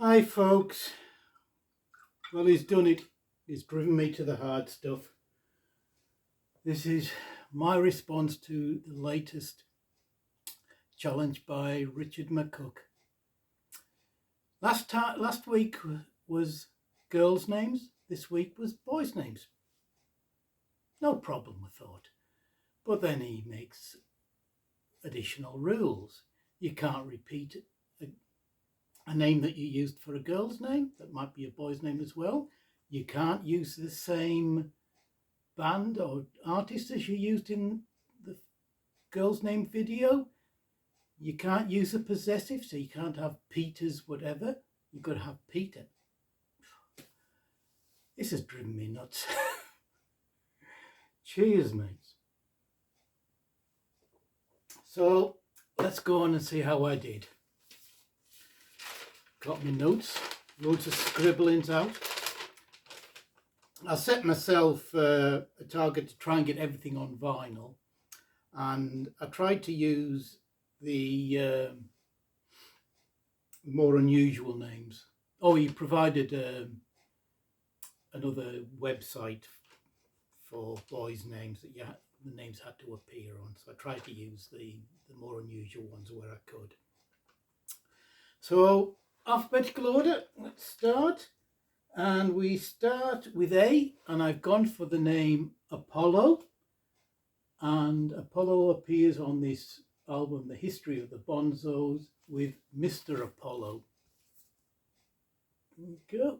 Hi folks, well he's done it, he's driven me to the hard stuff. This is my response to the latest challenge by Richard McCook. Last week was girls' names, this week was boys' names. No problem, I thought. But then he makes additional rules. You can't repeat a name that you used for a girl's name, that might be a boy's name as well. You can't use the same band or artist as you used in the girl's name video. You can't use a possessive, so you can't have Peter's whatever. You've got to have Peter. This has driven me nuts. Cheers, mates. So let's go on and see how I did. Got my notes, loads of scribblings out. I set myself a target to try and get everything on vinyl, and I tried to use the more unusual names. Oh, he provided another website for boys' names that the names had to appear on, so I tried to use the more unusual ones where I could. So alphabetical order, let's start. And we start with A, and I've gone for the name Apollo. And Apollo appears on this album, The History of the Bonzos, with Mr. Apollo. There we go.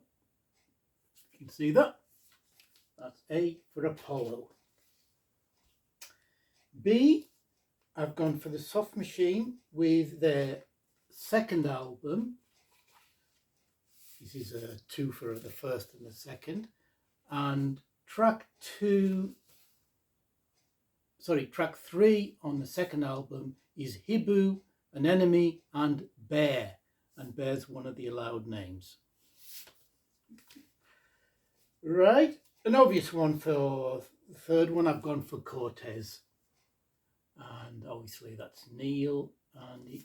You can see that. That's A for Apollo. B, I've gone for the Soft Machine with their second album. This is a two for the first and the second. And track 3 on the second album is Hibu, An Enemy, and Bear. And Bear's one of the allowed names. Right, an obvious one for the third one, I've gone for Cortez. And obviously that's Neil, and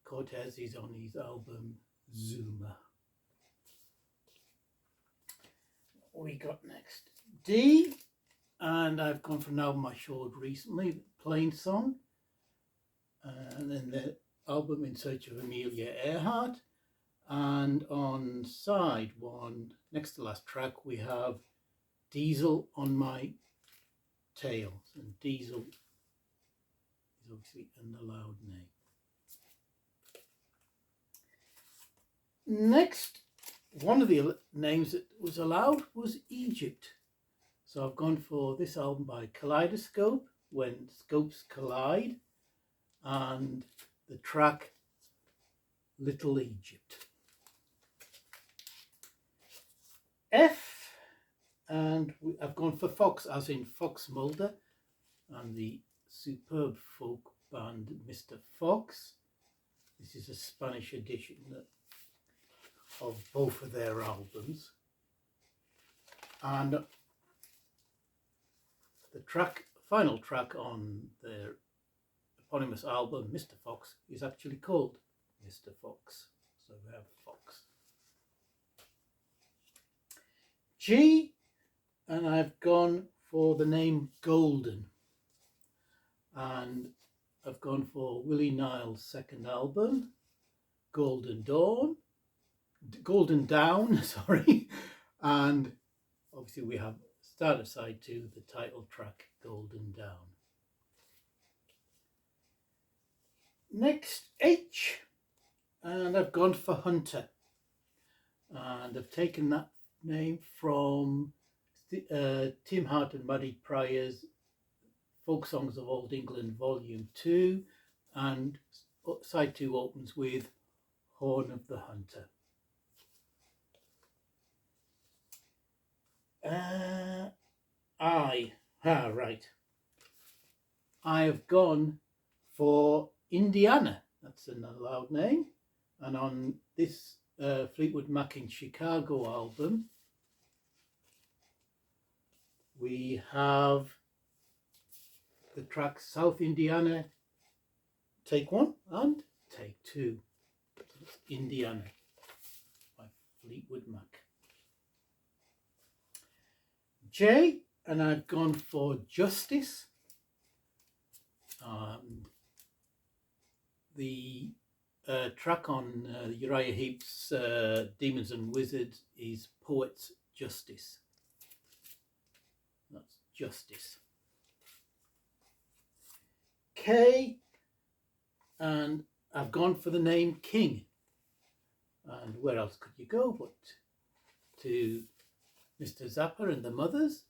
Cortez is on his album Zuma. What we got next? D, and I've gone for an album I showed recently, Plain Song, and then the album In Search of Amelia Earhart, and on side one, next to last track, we have Diesel on My Tail, and Diesel is obviously an allowed name. Next, one of the names that was allowed was Egypt. So I've gone for this album by Kaleidoscope, When Scopes Collide, and the track Little Egypt. F, and I've gone for Fox, as in Fox Mulder, and the superb folk band Mr. Fox. This is a Spanish edition of both of their albums, and the final track on their eponymous album Mr. Fox is actually called Mr. Fox, so we have Fox. G, and I've gone for the name Golden, and I've gone for Willie Nile's second album, Golden Down, sorry, and obviously we have starter side 2, the title track Golden Down. Next, H, and I've gone for Hunter, and I've taken that name from Tim Hart and Maddie Pryor's Folk Songs of Old England Volume 2, and side 2 opens with Horn of the Hunter. Right. I have gone for Indiana. That's an allowed name. And on this Fleetwood Mac in Chicago album, we have the tracks South Indiana, Take 1 and Take 2. Indiana. Fleetwood Mac. J, and I've gone for Justice. The track on Uriah Heep's Demons and Wizards is Poet's Justice. That's Justice. K, and I've gone for the name King. And where else could you go but to Mr. Zappa and the Mothers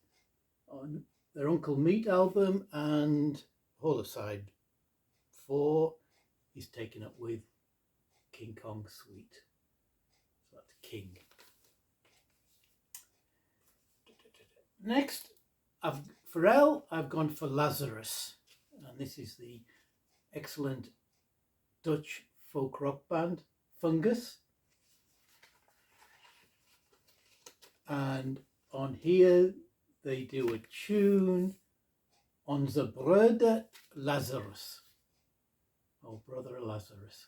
on their Uncle Meat album, and whole of side 4 is taken up with King Kong Suite. So that's King. Next, for L, I've gone for Lazarus. And this is the excellent Dutch folk rock band Fungus. And on here they do a tune, Onze Broeder Lazarus. Oh, Brother Lazarus.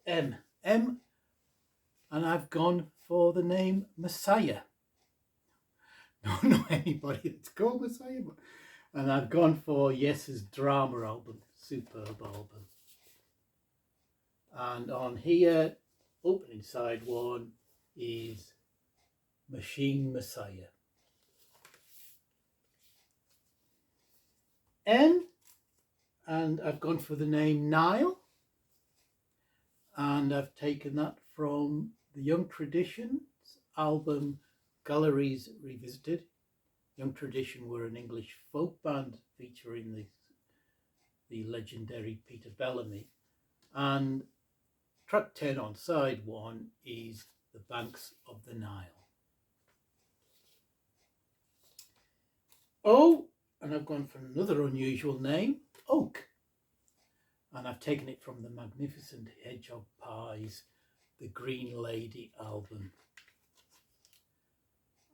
M, and I've gone for the name Messiah. Don't know anybody that's called Messiah, and I've gone for Yes's drama album, superb album. And on here, opening side 1 is Machine Messiah. N, and I've gone for the name Nile, and I've taken that from the Young Traditions album Galleries Revisited. Young Tradition were an English folk band featuring the legendary Peter Bellamy, and track 10 on side 1 is The Banks of the Nile. O, and I've gone for another unusual name, Oak, and I've taken it from the Magnificent Hedgehog Pies, the Green Lady album.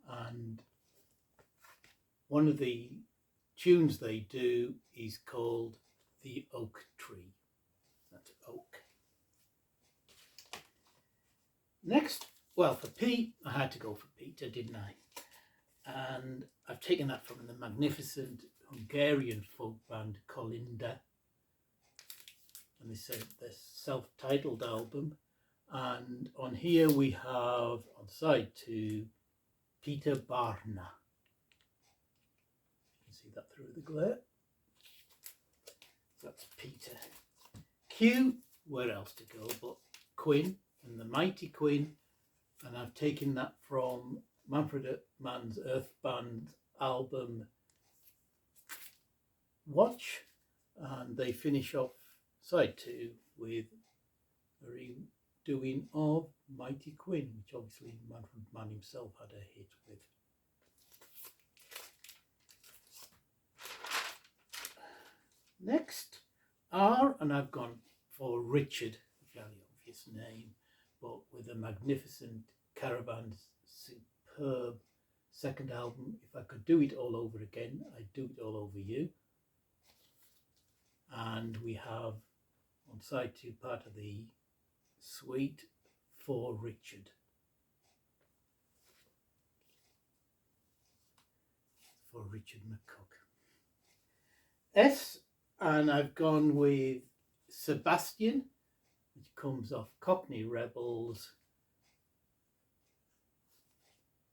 And one of the tunes they do is called The Oak Tree. That's Oak. Next, well, for P, I had to go for Peter, didn't I? And I've taken that from the magnificent Hungarian folk band Kolinda. And they said their self-titled album. And on here we have, on side 2, Peter Barna. You can see that through the glare. That's Peter. Q, where else to go but Quinn and the Mighty Quinn. And I've taken that from Manfred Mann's Earth Band album Watch, and they finish off side 2 with a redoing of Mighty Quinn, which obviously Manfred Mann himself had a hit with. Next, R, and I've gone for Richard, a fairly obvious name, but with a magnificent Caravan's superb second album. If I could do it all over again, I'd do it all over you. And we have on side 2 part of the suite for Richard. For Richard McCook. S, and I've gone with Sebastian, which comes off Cockney Rebels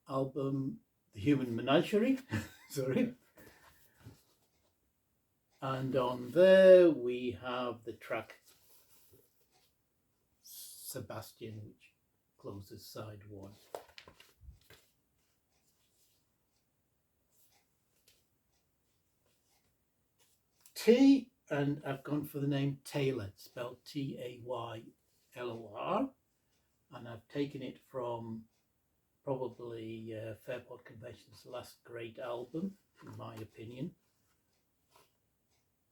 album The Human Menagerie. Sorry. And on there we have the track Sebastian, which closes side 1. T, and I've gone for the name Taylor, spelled Taylor, and I've taken it from probably Fairport Convention's last great album, in my opinion,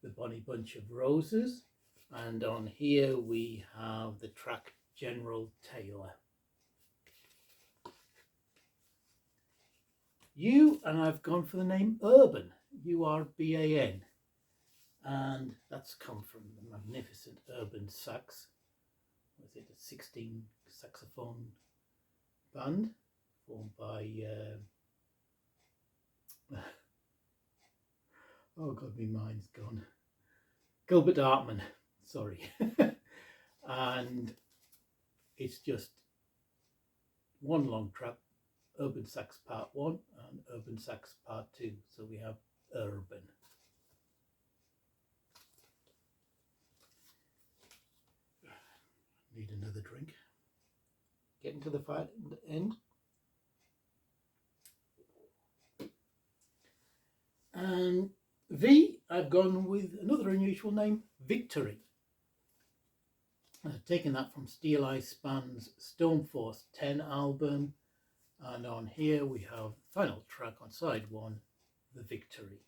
The Bonny Bunch of Roses, and on here we have the track General Taylor. U, and I've gone for the name Urban, Urban, and that's come from the magnificent Urban Sax. Was it a 16 saxophone band formed by oh god, my mind's gone. Gilbert Hartman, sorry. And it's just one long track, Urban Sax Part 1 and Urban Sax Part 2. So we have Urban. Need another drink. Getting to the end. And V, I've gone with another unusual name, Victory. I've taken that from Steel Eye Span's Stoneforce 10 album, and on here we have the final track on side 1, The Victory.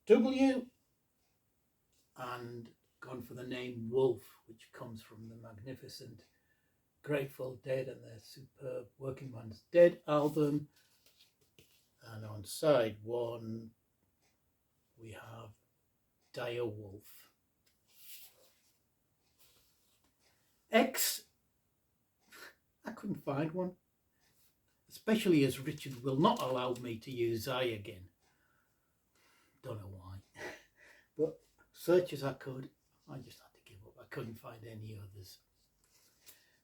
W, and gone for the name Wolf, which comes from the magnificent Grateful Dead and their superb Working Man's Dead album. And on side 1 we have Dire Wolf. X, I couldn't find one, especially as Richard will not allow me to use I again. Don't know why, but search as I could, I just had to give up. I couldn't find any others,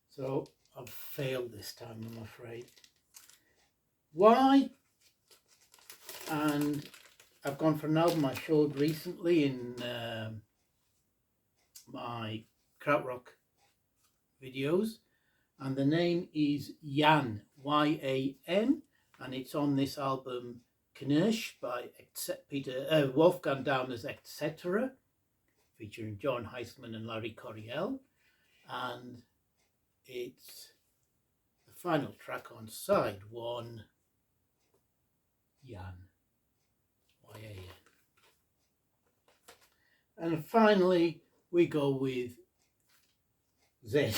so I've failed this time, I'm afraid. Y, and I've gone for an album I showed recently in my krautrock videos, and the name is Yan, Y-A-N, and it's on this album Knirsch by Wolfgang Downer's Etc., featuring John Heisman and Larry Coryell, and it's the final track on side 1, Yan, Y-A-N. And finally we go with Z.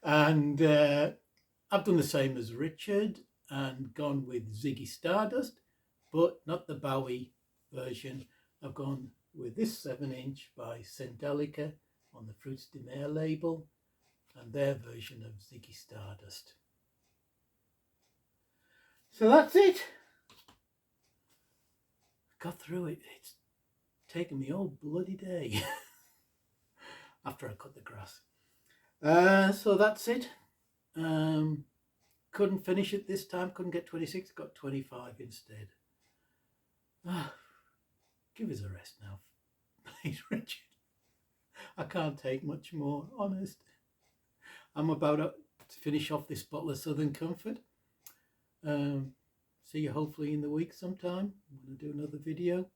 And I've done the same as Richard and gone with Ziggy Stardust, but not the Bowie version. I've gone with this 7-inch by Sendelica on the Fruits de Mer label, and their version of Ziggy Stardust. So that's it. Got through it. It's taken me all bloody day after I cut the grass. So that's it. Couldn't finish it this time, couldn't get 26, got 25 instead. Give us a rest now, please, Richard. I can't take much more, honest. I'm about to finish off this bottle of Southern Comfort. See you hopefully in the week sometime. I'm going to do another video.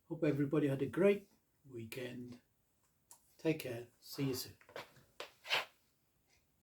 Hope everybody had a great weekend. Take care. See you soon.